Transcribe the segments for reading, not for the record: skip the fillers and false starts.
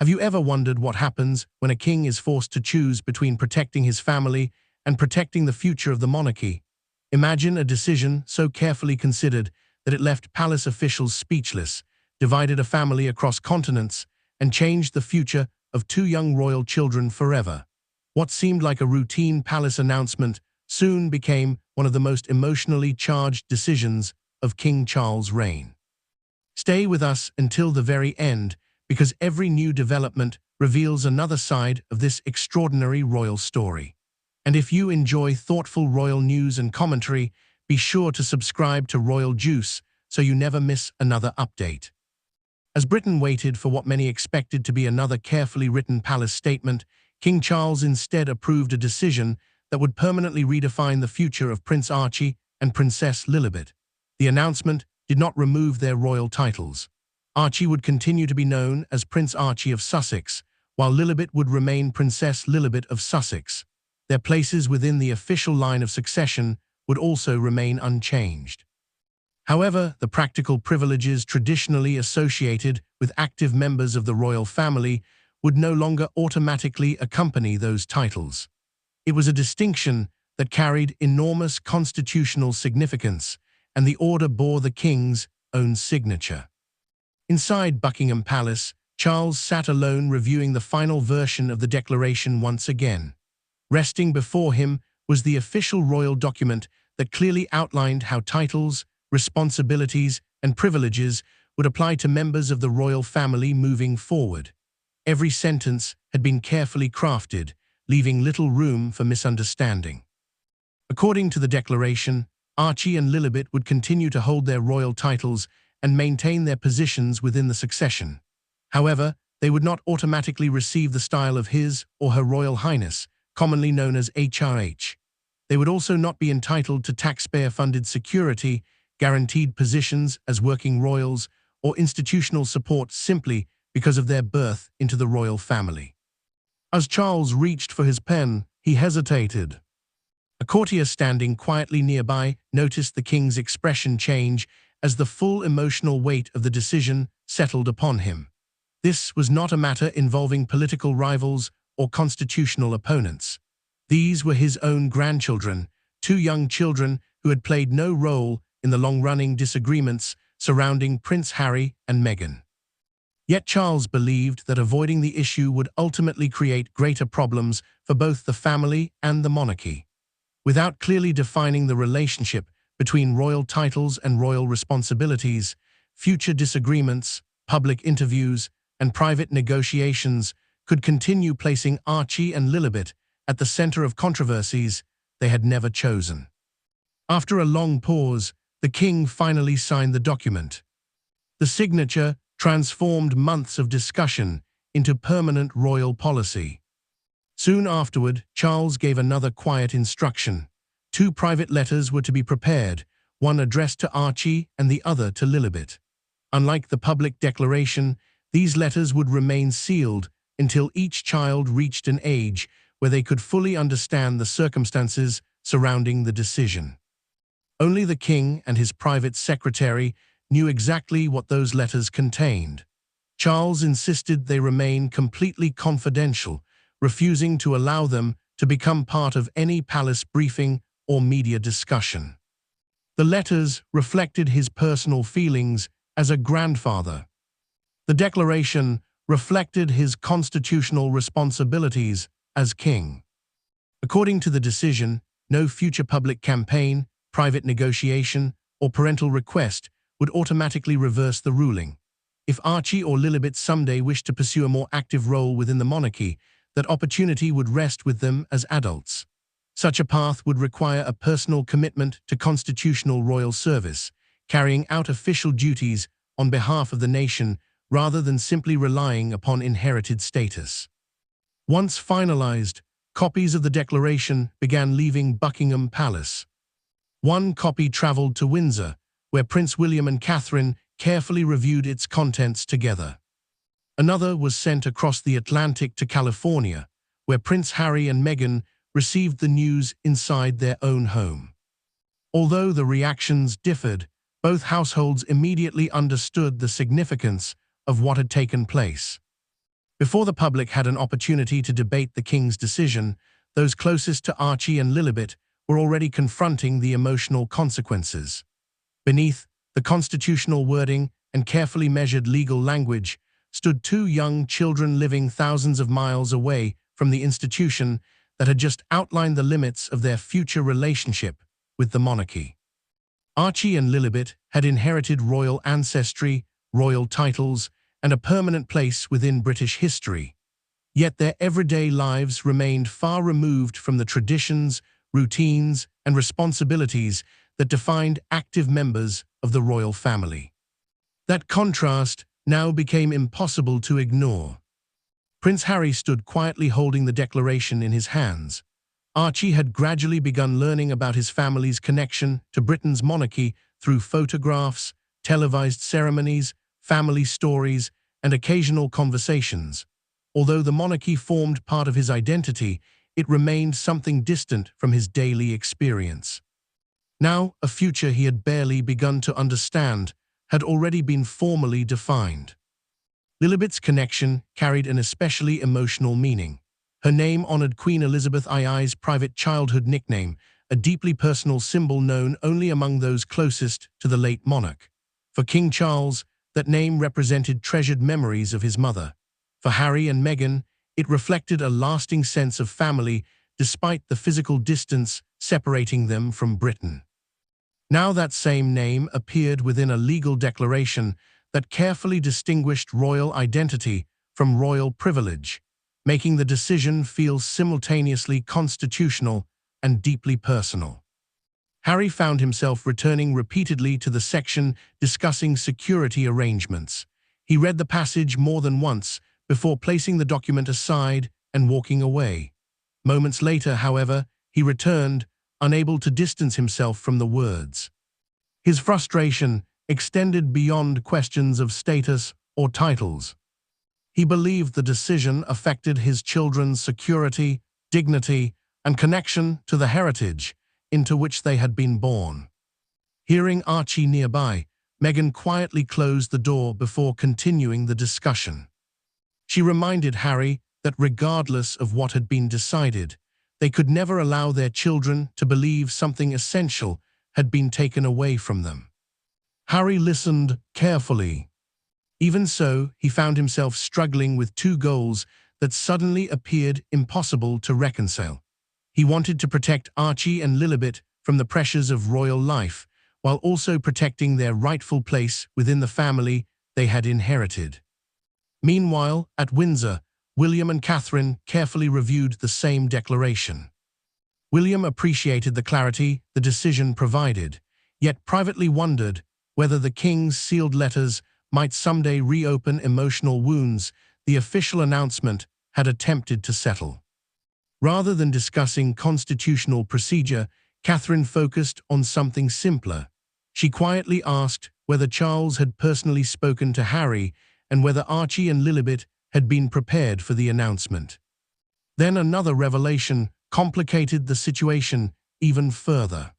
Have you ever wondered what happens when a king is forced to choose between protecting his family and protecting the future of the monarchy? Imagine a decision so carefully considered that it left palace officials speechless, divided a family across continents, and changed the future of two young royal children forever. What seemed like a routine palace announcement soon became one of the most emotionally charged decisions of King Charles' reign. Stay with us until the very end, because every new development reveals another side of this extraordinary royal story. And if you enjoy thoughtful royal news and commentary, be sure to subscribe to Royal Juice so you never miss another update. As Britain waited for what many expected to be another carefully written palace statement, King Charles instead approved a decision that would permanently redefine the future of Prince Archie and Princess Lilibet. The announcement did not remove their royal titles. Archie would continue to be known as Prince Archie of Sussex, while Lilibet would remain Princess Lilibet of Sussex. Their places within the official line of succession would also remain unchanged. However, the practical privileges traditionally associated with active members of the royal family would no longer automatically accompany those titles. It was a distinction that carried enormous constitutional significance, and the order bore the king's own signature. Inside Buckingham Palace, Charles sat alone reviewing the final version of the declaration once again. Resting before him was the official royal document that clearly outlined how titles, responsibilities, and privileges would apply to members of the royal family moving forward. Every sentence had been carefully crafted, leaving little room for misunderstanding. According to the declaration, Archie and Lilibet would continue to hold their royal titles and maintain their positions within the succession. However, they would not automatically receive the style of His or Her Royal Highness, commonly known as HRH. They would also not be entitled to taxpayer-funded security, guaranteed positions as working royals, or institutional support simply because of their birth into the royal family. As Charles reached for his pen, he hesitated. A courtier standing quietly nearby noticed the king's expression change as the full emotional weight of the decision settled upon him. This was not a matter involving political rivals or constitutional opponents. These were his own grandchildren, two young children who had played no role in the long-running disagreements surrounding Prince Harry and Meghan. Yet Charles believed that avoiding the issue would ultimately create greater problems for both the family and the monarchy. Without clearly defining the relationship between royal titles and royal responsibilities, future disagreements, public interviews, and private negotiations could continue placing Archie and Lilibet at the center of controversies they had never chosen. After a long pause, the king finally signed the document. The signature transformed months of discussion into permanent royal policy. Soon afterward, Charles gave another quiet instruction. 2 private letters were to be prepared, one addressed to Archie and the other to Lilibet. Unlike the public declaration, these letters would remain sealed until each child reached an age where they could fully understand the circumstances surrounding the decision. Only the king and his private secretary knew exactly what those letters contained. Charles insisted they remain completely confidential, refusing to allow them to become part of any palace briefing or media discussion. The letters reflected his personal feelings as a grandfather. The declaration reflected his constitutional responsibilities as king. According to the decision, no future public campaign, private negotiation, or parental request would automatically reverse the ruling. If Archie or Lilibet someday wished to pursue a more active role within the monarchy, that opportunity would rest with them as adults. Such a path would require a personal commitment to constitutional royal service, carrying out official duties on behalf of the nation rather than simply relying upon inherited status. Once finalized, copies of the declaration began leaving Buckingham Palace. One copy traveled to Windsor, where Prince William and Catherine carefully reviewed its contents together. Another was sent across the Atlantic to California, where Prince Harry and Meghan received the news inside their own home. Although the reactions differed, both households immediately understood the significance of what had taken place. Before the public had an opportunity to debate the king's decision, those closest to Archie and Lilibet were already confronting the emotional consequences. Beneath the constitutional wording and carefully measured legal language stood two young children living thousands of miles away from the institution that had just outlined the limits of their future relationship with the monarchy. Archie and Lilibet had inherited royal ancestry, royal titles, and a permanent place within British history. Yet their everyday lives remained far removed from the traditions, routines, and responsibilities that defined active members of the royal family. That contrast now became impossible to ignore. Prince Harry stood quietly holding the declaration in his hands. Archie had gradually begun learning about his family's connection to Britain's monarchy through photographs, televised ceremonies, family stories, and occasional conversations. Although the monarchy formed part of his identity, it remained something distant from his daily experience. Now, a future he had barely begun to understand had already been formally defined. Lilibet's connection carried an especially emotional meaning. Her name honored Queen Elizabeth II's private childhood nickname, a deeply personal symbol known only among those closest to the late monarch. For King Charles, that name represented treasured memories of his mother. For Harry and Meghan, it reflected a lasting sense of family despite the physical distance separating them from Britain. Now that same name appeared within a legal declaration that carefully distinguished royal identity from royal privilege, making the decision feel simultaneously constitutional and deeply personal. Harry found himself returning repeatedly to the section discussing security arrangements. He read the passage more than once before placing the document aside and walking away. Moments later, however, he returned, unable to distance himself from the words. His frustration extended beyond questions of status or titles. He believed the decision affected his children's security, dignity, and connection to the heritage into which they had been born. Hearing Archie nearby, Meghan quietly closed the door before continuing the discussion. She reminded Harry that regardless of what had been decided, they could never allow their children to believe something essential had been taken away from them. Harry listened carefully. Even so, he found himself struggling with two goals that suddenly appeared impossible to reconcile. He wanted to protect Archie and Lilibet from the pressures of royal life, while also protecting their rightful place within the family they had inherited. Meanwhile, at Windsor, William and Catherine carefully reviewed the same declaration. William appreciated the clarity the decision provided, yet privately wondered whether the king's sealed letters might someday reopen emotional wounds the official announcement had attempted to settle. Rather than discussing constitutional procedure, Catherine focused on something simpler. She quietly asked whether Charles had personally spoken to Harry and whether Archie and Lilibet had been prepared for the announcement. Then another revelation complicated the situation even further.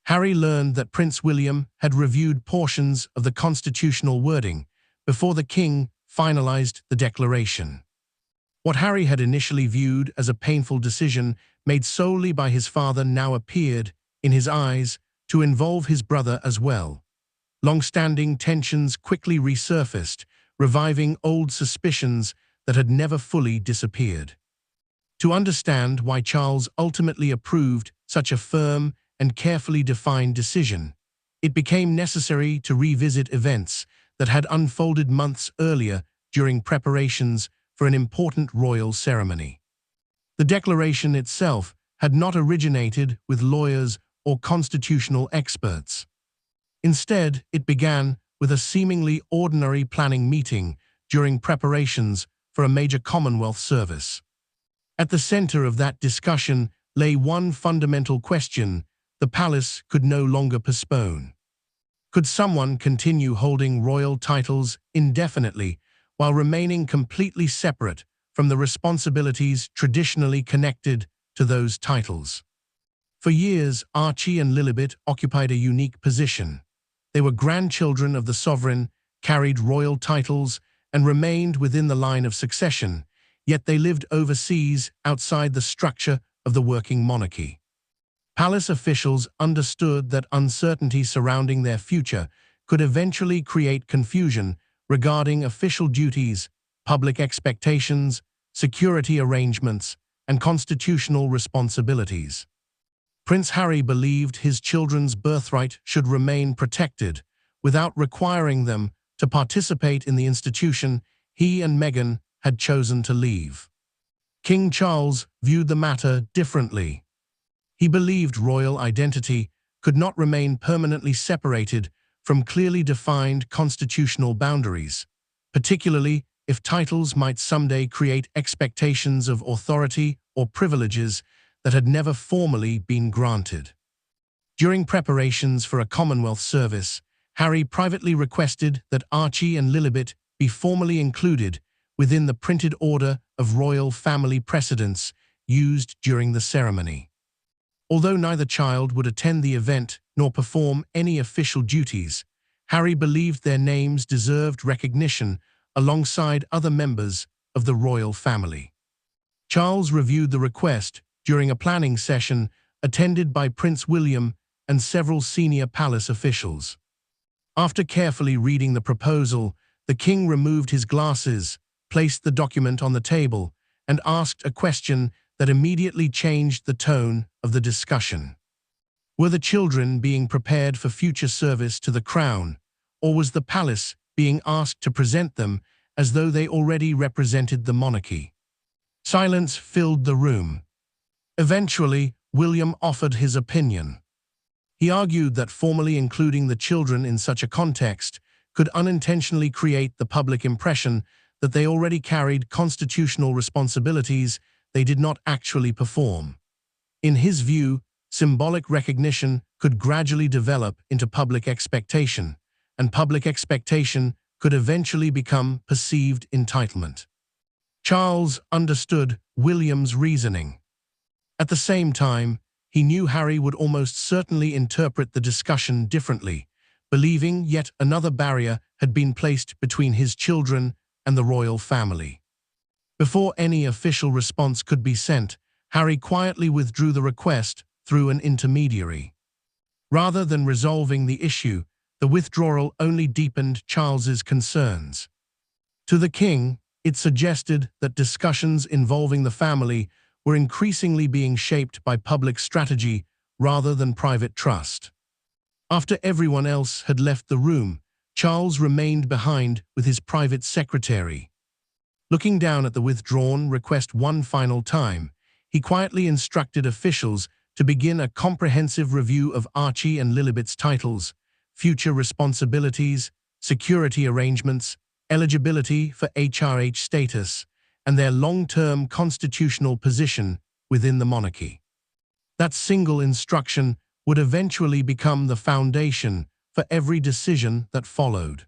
Harry learned that Prince William had reviewed portions of the constitutional wording before the king finalized the declaration. What Harry had initially viewed as a painful decision made solely by his father now appeared, in his eyes, to involve his brother as well. Long-standing tensions quickly resurfaced, reviving old suspicions that had never fully disappeared. To understand why Charles ultimately approved such a firm and carefully defined decision, it became necessary to revisit events that had unfolded months earlier during preparations for an important royal ceremony. The declaration itself had not originated with lawyers or constitutional experts. Instead, it began with a seemingly ordinary planning meeting during preparations for a major Commonwealth service. At the center of that discussion lay one fundamental question the palace could no longer postpone. Could someone continue holding royal titles indefinitely while remaining completely separate from the responsibilities traditionally connected to those titles? For years, Archie and Lilibet occupied a unique position. They were grandchildren of the sovereign, carried royal titles, and remained within the line of succession, yet they lived overseas outside the structure of the working monarchy. Palace officials understood that uncertainty surrounding their future could eventually create confusion regarding official duties, public expectations, security arrangements, and constitutional responsibilities. Prince Harry believed his children's birthright should remain protected without requiring them to participate in the institution he and Meghan had chosen to leave. King Charles viewed the matter differently. He believed royal identity could not remain permanently separated from clearly defined constitutional boundaries, particularly if titles might someday create expectations of authority or privileges that had never formally been granted. During preparations for a Commonwealth service, Harry privately requested that Archie and Lilibet be formally included within the printed order of royal family precedents used during the ceremony. Although neither child would attend the event nor perform any official duties, Harry believed their names deserved recognition alongside other members of the royal family. Charles reviewed the request during a planning session attended by Prince William and several senior palace officials. After carefully reading the proposal, the king removed his glasses, placed the document on the table, and asked a question that immediately changed the tone of the discussion. Were the children being prepared for future service to the crown, or was the palace being asked to present them as though they already represented the monarchy? Silence filled the room. Eventually, William offered his opinion. He argued that formally including the children in such a context could unintentionally create the public impression that they already carried constitutional responsibilities they did not actually perform. In his view, symbolic recognition could gradually develop into public expectation, and public expectation could eventually become perceived entitlement. Charles understood William's reasoning. At the same time, he knew Harry would almost certainly interpret the discussion differently, believing yet another barrier had been placed between his children and the royal family. Before any official response could be sent, Harry quietly withdrew the request through an intermediary. Rather than resolving the issue, the withdrawal only deepened Charles's concerns. To the king, it suggested that discussions involving the family were increasingly being shaped by public strategy rather than private trust. After everyone else had left the room, Charles remained behind with his private secretary. Looking down at the withdrawn request one final time, he quietly instructed officials to begin a comprehensive review of Archie and Lilibet's titles, future responsibilities, security arrangements, eligibility for HRH status, and their long-term constitutional position within the monarchy. That single instruction would eventually become the foundation for every decision that followed.